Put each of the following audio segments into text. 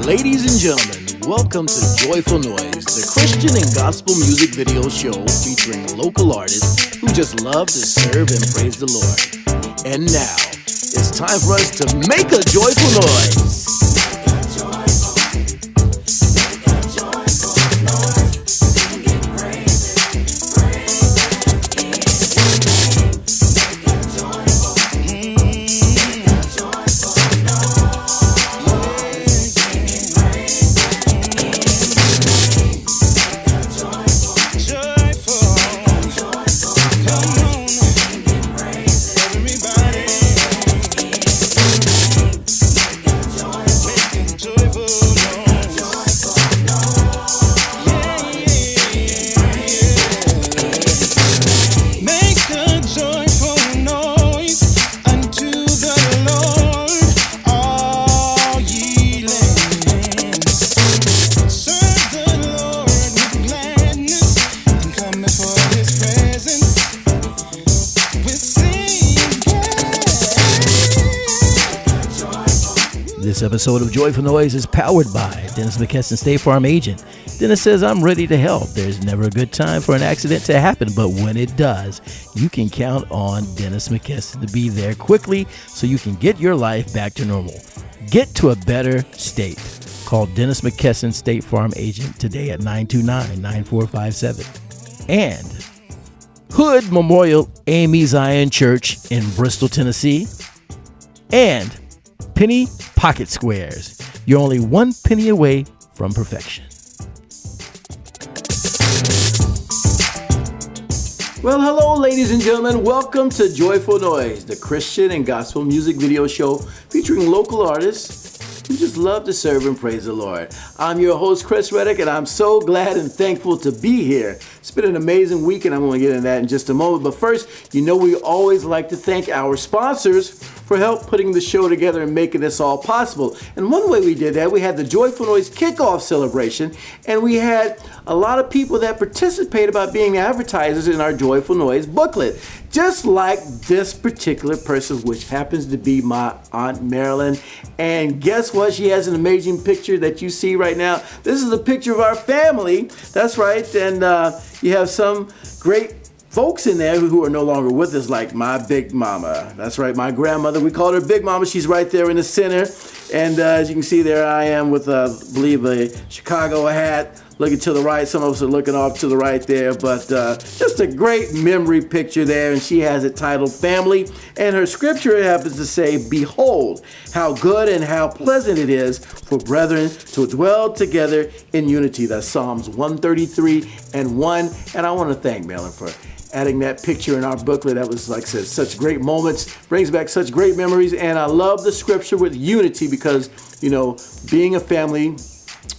Ladies and gentlemen, welcome to Joyful Noise, the Christian and gospel music video show featuring local artists who just love to serve and praise the Lord. And now, it's time for us to make a joyful noise. This episode of Joyful Noise is powered by Dennis McKesson, State Farm agent. Dennis says, I'm ready to help. There's never a good time for an accident to happen, but when it does, you can count on Dennis McKesson to be there quickly so you can get your life back to normal. Get to a better state. Call Dennis McKesson, State Farm agent today at 929-9457. And Hood Memorial AME Zion Church in Bristol, Tennessee. And Penny Pocket Squares. You're only 1 penny away from perfection. Well, hello, ladies and gentlemen. Welcome to Joyful Noise, the Christian and gospel music video show featuring local artists who just love to serve and praise the Lord. I'm your host, Chris Reddick, and I'm so glad and thankful to be here. It's been an amazing week, and I'm going to get into that in just a moment. But first, you know we always like to thank our sponsors for help putting the show together and making this all possible. And one way we did that, we had the Joyful Noise kickoff celebration, and we had a lot of people that participated by being advertisers in our Joyful Noise booklet. Just like this particular person, which happens to be my Aunt Marilyn. And guess what? She has an amazing picture that you see right now. This is a picture of our family. That's right. And you have some great folks in there who are no longer with us, like my big mama. That's right, my grandmother. We called her Big Mama. She's right there in the center. And as you can see, there I am with, I believe, a Chicago hat. Looking to the right, some of us are looking off to the right there, but just a great memory picture there, and she has it titled Family, and her scripture happens to say, Behold, how good and how pleasant it is for brethren to dwell together in unity. That's Psalms 133:1, and I want to thank Marilyn for adding that picture in our booklet. That was, like I said, such great moments, brings back such great memories, and I love the scripture with unity because, you know, being a family,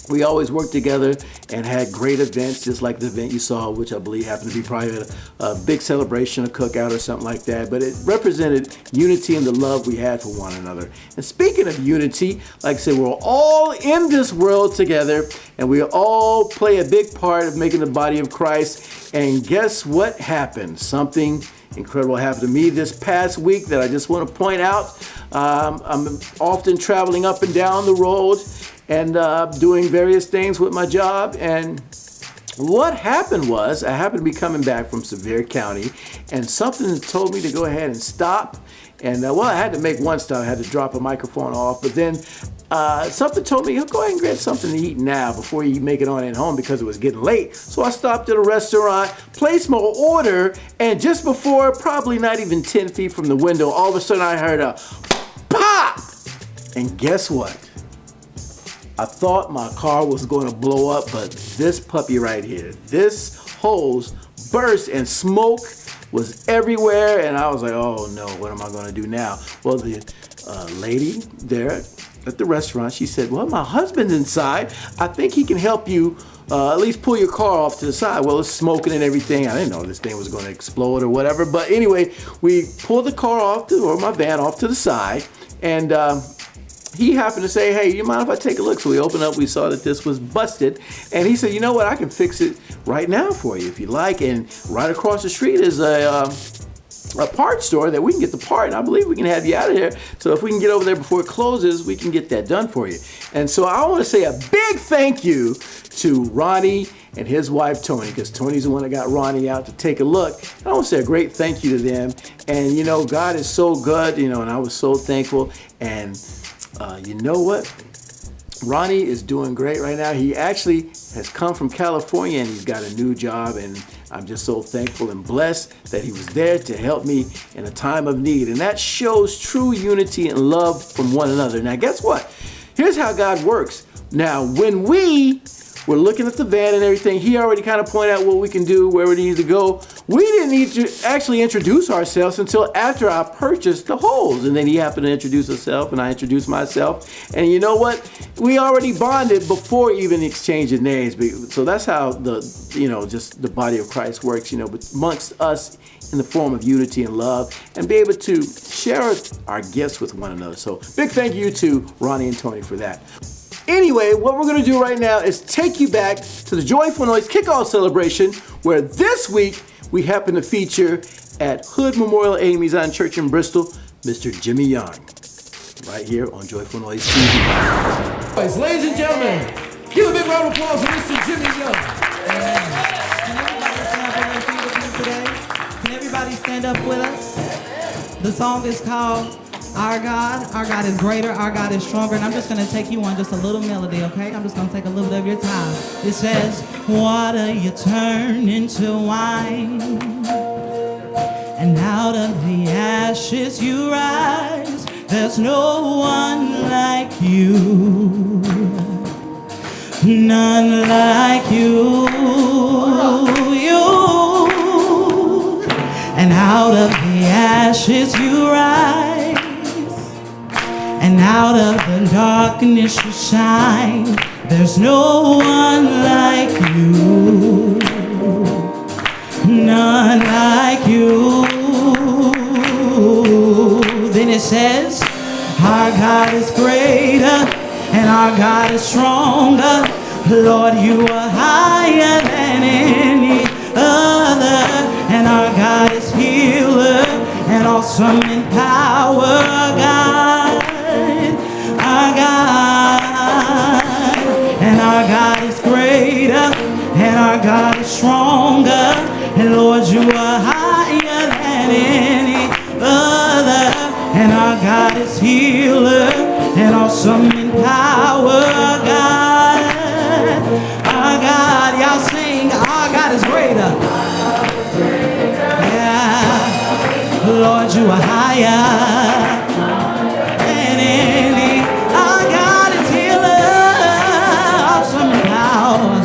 we always worked together and had great events, just like the event you saw, which I believe happened to be probably a big celebration, a cookout or something like that. But it represented unity and the love we had for one another. And speaking of unity, like I said, we're all in this world together, and we all play a big part of making the body of Christ. And guess what happened? Something incredible happened to me this past week that I just want to point out. I'm often traveling up and down the road and doing various things with my job. And what happened was I happened to be coming back from Sevier County, and something told me to go ahead and stop. And well, I had to make one stop. I had to drop a microphone off, but then something told me, go ahead and get something to eat now before you make it on in home, because it was getting late. So I stopped at a restaurant, placed my order, and just before, probably not even 10 feet from the window, all of a sudden I heard a pop! And guess what? I thought my car was going to blow up, but this puppy right here, this hose burst and smoke was everywhere, and I was like, oh no, what am I going to do now? Well, the lady there at the restaurant, she said, well, my husband's inside. I think he can help you at least pull your car off to the side. Well, it's smoking and everything. I didn't know this thing was going to explode or whatever. But anyway, we pulled the car off, or my van off to the side, and he happened to say, hey, you mind if I take a look? So we opened up, we saw that this was busted. And he said, you know what, I can fix it right now for you if you like. And right across the street is a parts store that we can get the part, and I believe we can have you out of here. So if we can get over there before it closes, we can get that done for you. And so I want to say a big thank you to Ronnie and his wife Tony, because Tony's the one that got Ronnie out to take a look. And I want to say a great thank you to them. And you know, God is so good, you know, and I was so thankful. And you know what? Ronnie is doing great right now. He actually has come from California and he's got a new job, and I'm just so thankful and blessed that he was there to help me in a time of need. And that shows true unity and love from one another. Now, guess what? Here's how God works. Now, when we were looking at the van and everything, he already kind of pointed out what we can do, where we need to go. We didn't need to actually introduce ourselves until after I purchased the holes. And then he happened to introduce himself and I introduced myself. And you know what? We already bonded before even exchanging names. So that's how just the body of Christ works, but amongst us in the form of unity and love, and be able to share our gifts with one another. So big thank you to Ronnie and Tony for that. Anyway, what we're going to do right now is take you back to the Joyful Noise Kickoff Celebration, where this week we happen to feature at Hood Memorial AME Zion Church in Bristol, Mr. Jimmy Young, right here on Joyful Noise TV. Ladies and gentlemen, give a big round of applause for Mr. Jimmy Young. Can everybody stand up with us? The song is called Our God is greater, our God is stronger. And I'm just going to take you on just a little melody, okay? I'm just going to take a little bit of your time. It says, water you turn into wine, and out of the ashes you rise. There's no one like you, none like you. And out of the ashes you rise, and out of the darkness you shine. There's no one like you, none like you. Then it says, our God is greater and our God is stronger. Lord, you are higher than any other, and our God is healer and awesome in power. Our God, and our God is greater, and our God is stronger, and Lord, you are higher than any other, and our God is healer, and awesome in power. Our God, y'all sing, our God is greater, yeah, Lord, you are higher than any. Our God is healer, awesome in power.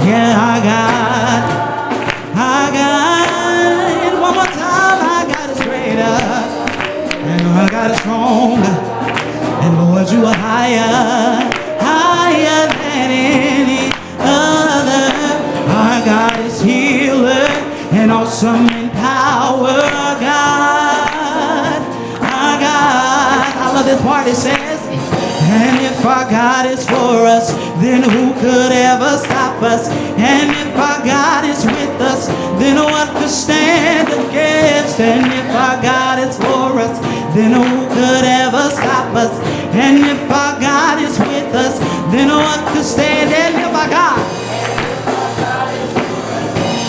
Yeah, our God. And one more time, our God is greater, and our God is stronger, and Lord, you are higher than any other. Our God is healer and awesome in power. Our God. I love this part. It says, and if our God is for us, then who could ever stop us? And if our God is with us, then what could stand against? And if our God is for us, then who could ever stop us? And if our God is with us, then what could stand? And if our God,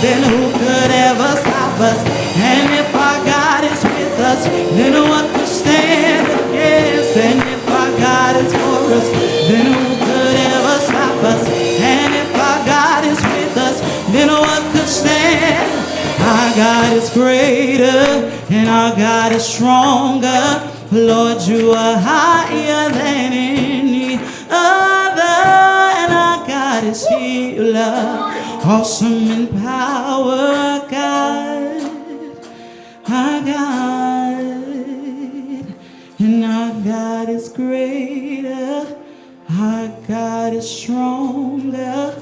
then who could ever stop us? And if our God is with us, then what could stand against? And if our God is for us, then who could ever stop us? And if our God is with us, then what could stand? Our God is greater and our God is stronger. Lord, you are higher than any other, and our God is healer, awesome in power. Our God, and our God is greater, our God is stronger.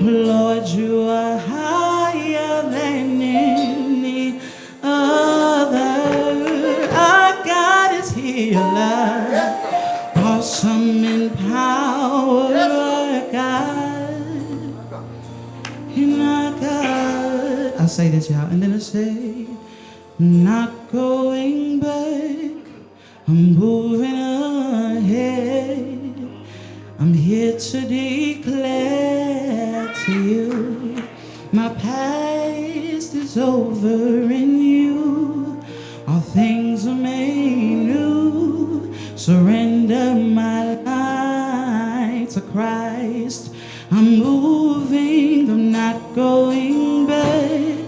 Lord, you are higher than any other. Our God is healer, awesome in power. Our God, and our God. I say this, y'all, and then I say, not going back. I'm moving ahead. I'm here to declare to you, my past is over in you. All things are made new. Surrender my life to Christ. I'm moving, I'm not going back.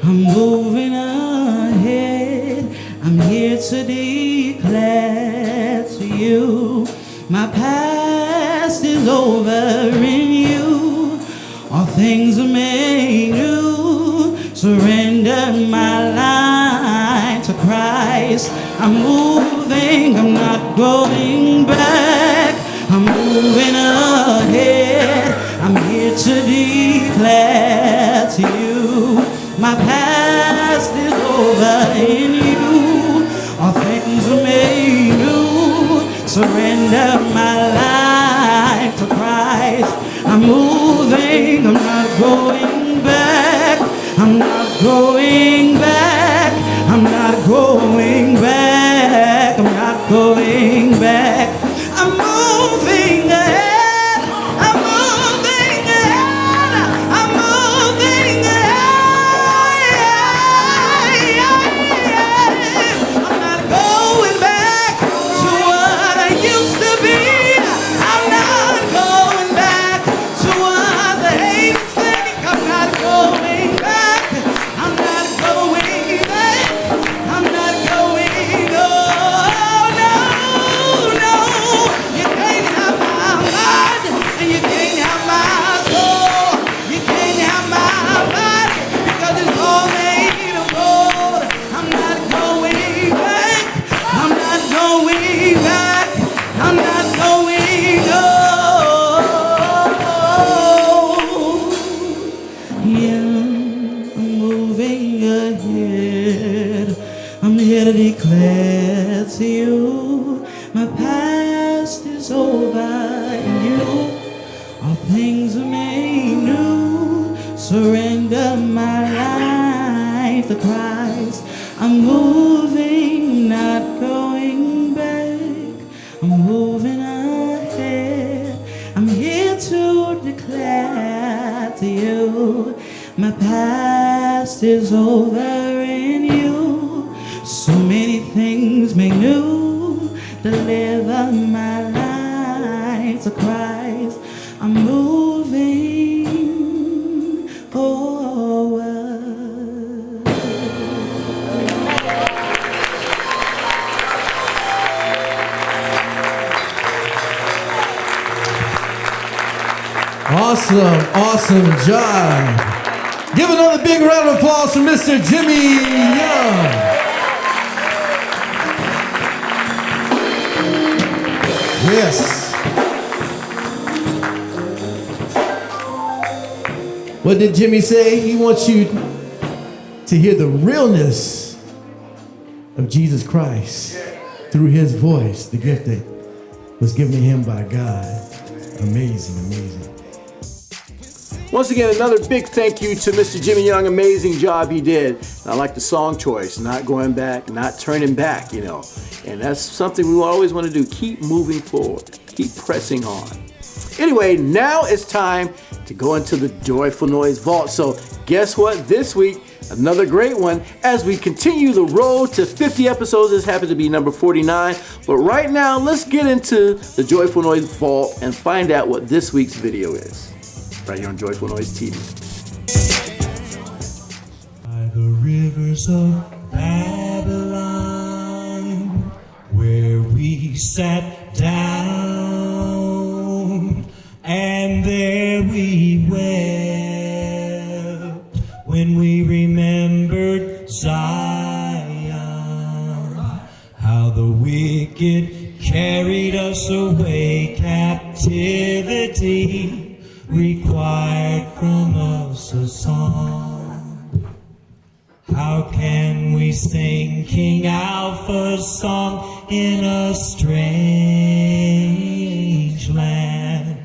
I'm moving ahead. I'm here to declare to you, my past is over in you. All things are made new. Surrender my life to Christ. I'm moving, I'm not going back. I'm moving ahead. I'm here to declare to you, my past is over in you. All things are made new. Surrender my life to Christ. I'm moving, I'm not going back. I'm not going back. I'm not going back. I'm not going back. I'm moving ahead. I'm moving ahead. I'm moving ahead. I'm not going back to what I used to be. I'm not going back to what the haters think. I'm not going back. I'm not going back. I'm not going. Oh no, no. You can't have my mind and you can't have my soul. You can't have my body because it's all made of gold. I'm not going back. I'm not going back. I'm not going. Oh, yeah. I'm moving ahead. I'm here to declare to you, my past is over in you. All things are made new. Surrender my life to Christ. I'm moving, not going back. I'm moving ahead. I'm here to declare to you, my past is over in you. So many things make new. Deliver my life to Christ. I'm moving forward. Awesome, awesome job. Give another big round of applause for Mr. Jimmy Young. Yes. What did Jimmy say? He wants you to hear the realness of Jesus Christ through his voice, the gift that was given to him by God. Amazing, amazing. Once again, another big thank you to Mr. Jimmy Young. Amazing job he did. And I like the song choice, not going back, not turning back, you know. And that's something we always want to do. Keep moving forward. Keep pressing on. Anyway, now it's time to go into the Joyful Noise Vault. So guess what? This week, another great one as we continue the road to 50 episodes. This happened to be number 49. But right now, let's get into the Joyful Noise Vault and find out what this week's video is. Right here on Joyful Noise TV. By the rivers of Babylon, where we sat down, and there we wept when we remembered Zion, how the wicked carried us away, captivity required from us a song. How can we sing King Alpha's song in a strange land?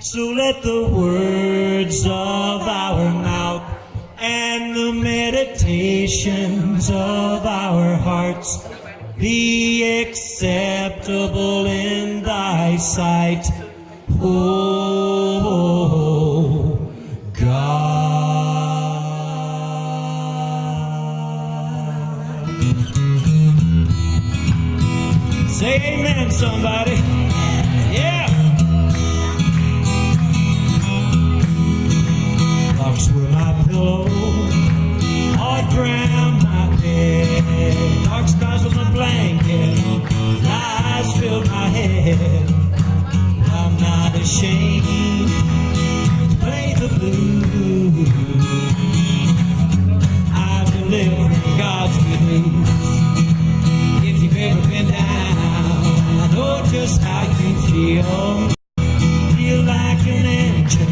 So let the words of our mouth and the meditation meditations of our hearts be acceptable in thy sight, O God. Say amen, somebody. Yeah. Rocks were my pillow, hard ground my bed, dark skies with my blanket, lies filled my head. I'm not ashamed to play the blues. I'm delivering God's good news. If you've ever been down, I know just how you feel. Feel like an engine,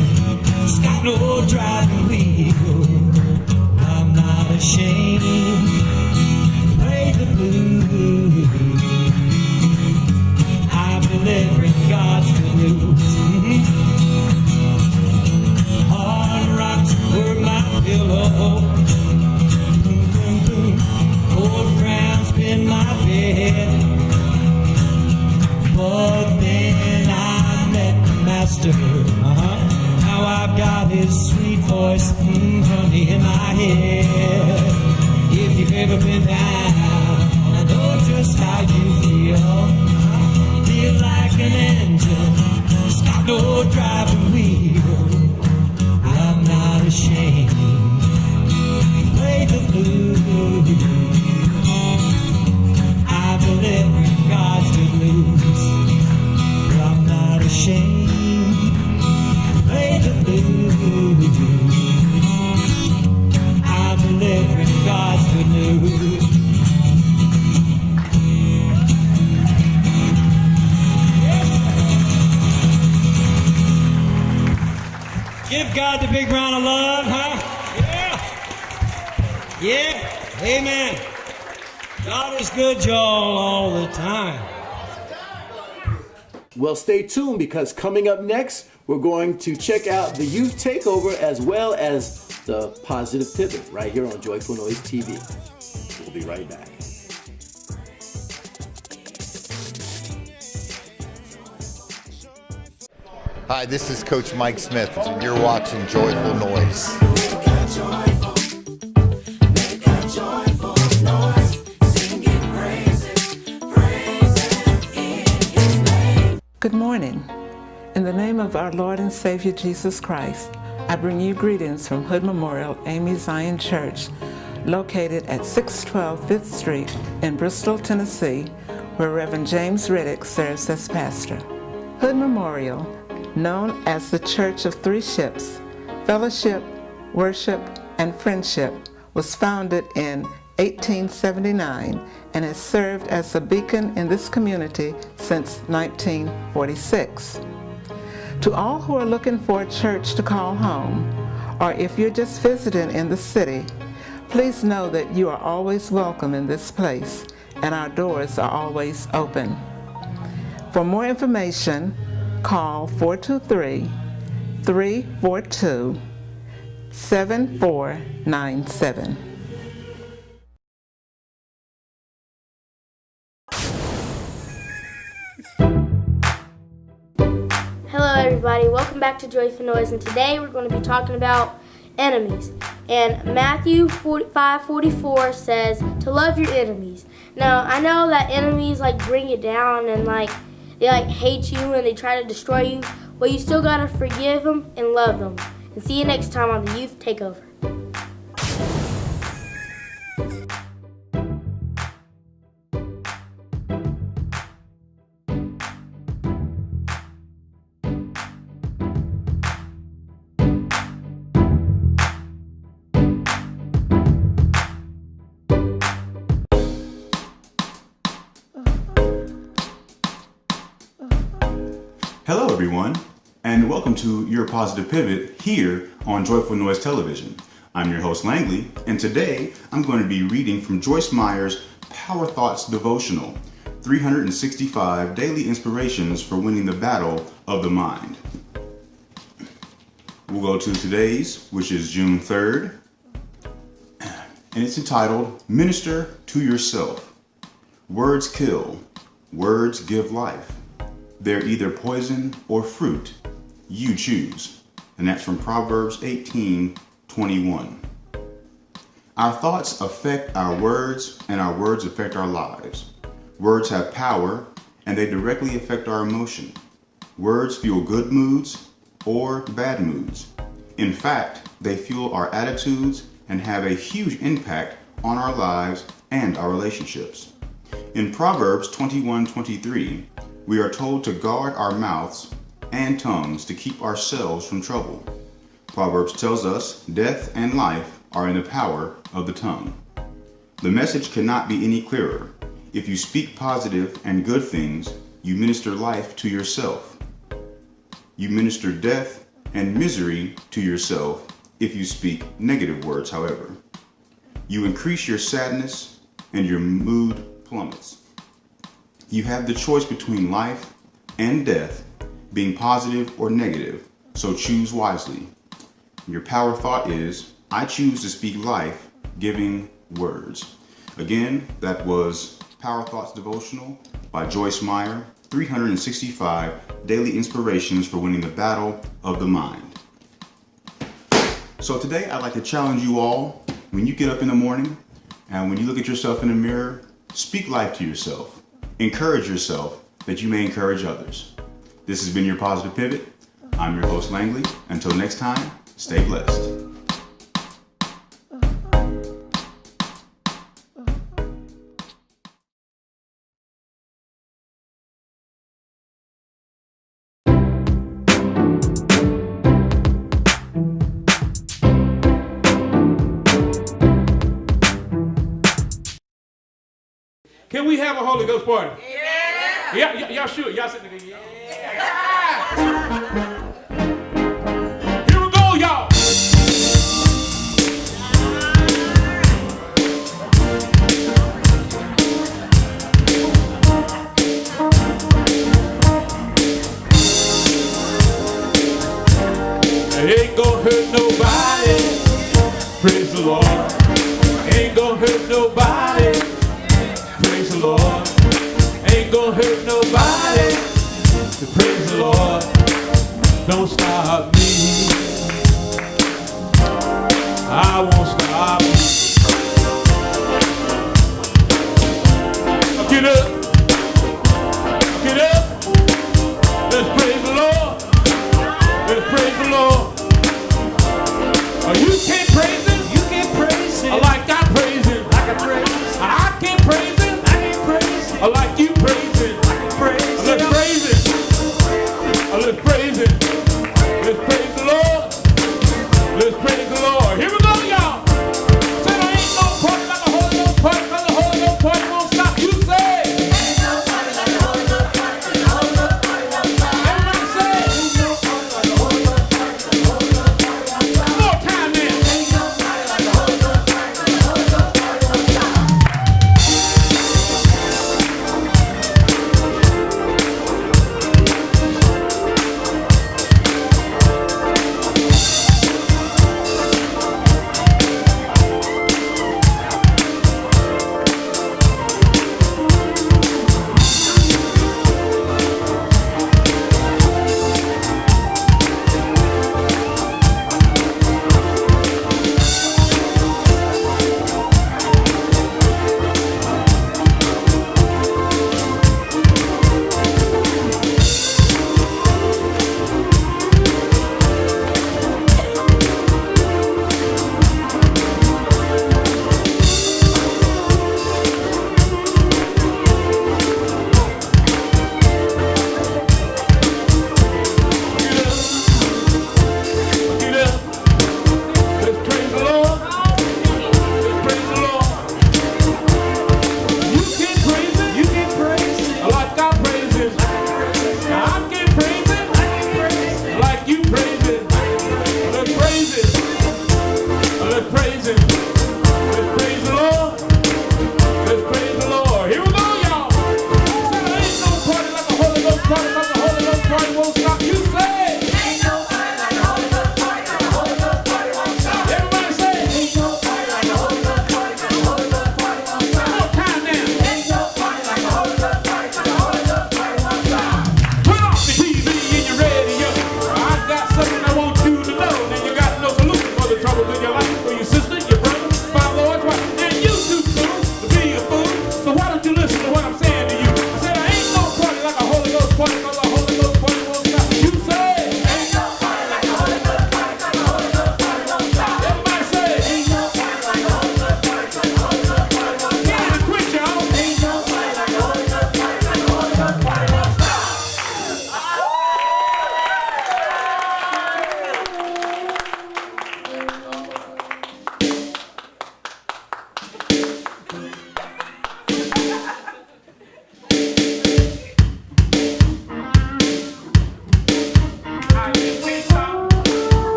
it's got no driving wheel. I'm not ashamed to play the blues. I'm delivering God's good news. Hard rocks were my pillow, cold ground's been my bed. But then I met the master. Now I've got his sweet voice, honey, in my head. If you've ever been down, I know just how you feel. Feel like an engine, it's got no driving wheel. I'm not ashamed to play the blues. I'm delivering God's good news. I'm not ashamed to play the blues. I'm delivering God's good news. Give God the big round of love, huh? Yeah. Yeah. Amen. God is good, y'all, all the time. Well, stay tuned because coming up next, we're going to check out the youth takeover as well as the positive pivot right here on Joyful Noise TV. We'll be right back. Hi, this is Coach Mike Smith, and you're watching Joyful Noise. Good morning. In the name of our Lord and Savior Jesus Christ, I bring you greetings from Hood Memorial AME Zion Church, located at 612 5th Street in Bristol, Tennessee, where Reverend James Riddick serves as pastor. Hood Memorial, known as the Church of Three Ships, Fellowship, Worship, and Friendship, was founded in 1879 and has served as a beacon in this community since 1946. To all who are looking for a church to call home, or if you're just visiting in the city, please know that you are always welcome in this place and our doors are always open. For more information, call 423-342-7497. Hello everybody, welcome back to Joyful Noise, and today we're going to be talking about enemies. And Matthew 5:44 says to love your enemies. Now, I know that enemies bring you down and they hate you and they try to destroy you, but you still gotta forgive them and love them. And see you next time on the Youth Takeover. Hello everyone, and welcome to your Positive Pivot here on Joyful Noise Television. I'm your host Langley, and today I'm going to be reading from Joyce Meyer's Power Thoughts Devotional, 365 Daily Inspirations for Winning the Battle of the Mind. We'll go to today's, which is June 3rd, and it's entitled Minister to Yourself. Words kill, words give life. They're either poison or fruit. You choose. And that's from Proverbs 18:21. Our thoughts affect our words, and our words affect our lives. Words have power, and they directly affect our emotion. Words fuel good moods or bad moods. In fact, they fuel our attitudes and have a huge impact on our lives and our relationships. In Proverbs 21:23, we are told to guard our mouths and tongues to keep ourselves from trouble. Proverbs tells us death and life are in the power of the tongue. The message cannot be any clearer. If you speak positive and good things, you minister life to yourself. You minister death and misery to yourself if you speak negative words, however. You increase your sadness and your mood plummets. You have the choice between life and death, being positive or negative, so choose wisely. Your power thought is, I choose to speak life-giving words. Again, that was Power Thoughts Devotional by Joyce Meyer, 365 Daily Inspirations for Winning the Battle of the Mind. So today I'd like to challenge you all, when you get up in the morning and when you look at yourself in the mirror, speak life to yourself. Encourage yourself that you may encourage others. This has been your Positive Pivot. I'm your host, Langley. Until next time, stay blessed. Can we have a Holy Ghost party? Yeah. Y'all sure? Y'all sitting there? Yeah. Here we go, y'all. Ain't gonna hurt nobody. Praise the Lord. Ain't gonna hurt nobody. Praise the Lord. Ain't gonna hurt nobody. Praise the Lord. Don't stop me. I won't stop. Get up. Get up. Let's praise the Lord. Let's praise the Lord. Oh, you can't praise him. You can't praise him. Like I praise him. Like I praise him. I can't praise him. Like you praise him. Let's praise him. Let's praise him. Let's praise the Lord. Let's praise the Lord. Here we go, y'all. Say there ain't no party like a Holy Ghost party, because the Holy Ghost party won't stop. You say. Ain't no party like a Holy Ghost party, because the Holy Ghost party won't stop. Everybody say. Ain't no party like a Holy Ghost party, because the Holy Ghost party won't stop. More time now. Ain't no party like a Holy Ghost party, because the Holy Ghost party won't stop.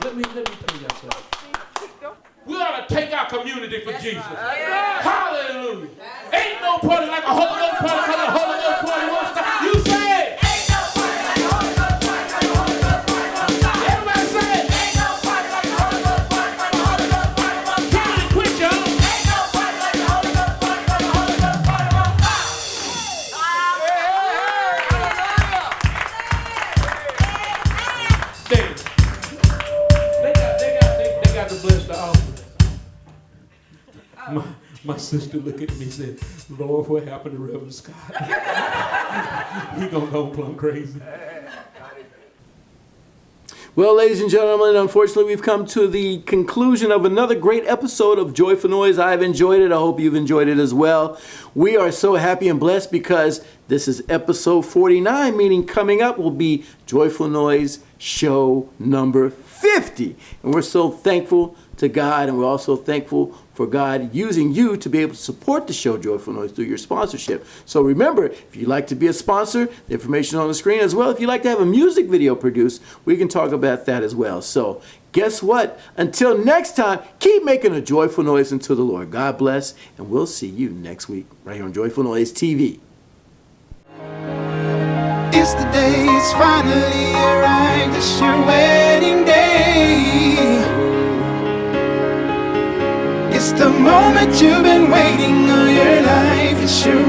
let me tell you something. We ought to take our community for Jesus. Hallelujah. Ain't no party like a Holy Ghost party because the Holy Ghost party won't stop. You say it. Ain't no party like a Holy Ghost party like a Holy Ghost party won't stop. Everybody say it. Ain't no party like a Holy Ghost party like a Holy Ghost party won't stop. Keep it quick, y'all. Ain't no party like a Holy Ghost party like a Holy Ghost party won't stop. They got to bless the offering. My sister looked at me and said, Lord, what happened to Reverend Scott? He gonna go plumb crazy. Well, ladies and gentlemen, unfortunately, we've come to the conclusion of another great episode of Joyful Noise. I've enjoyed it. I hope you've enjoyed it as well. We are so happy and blessed because this is episode 49, meaning coming up will be Joyful Noise show number 50. And we're so thankful to God, and we're also thankful for God using you to be able to support the show Joyful Noise through your sponsorship. So remember, if you'd like to be a sponsor, the information on the screen as well. If you'd like to have a music video produced, we can talk about that as well. So guess what? Until next time, keep making a joyful noise unto the Lord. God bless, and we'll see you next week right here on Joyful Noise TV. It's the day, it's finally arrived. It's your wedding day. It's the moment you've been waiting all your life. It's your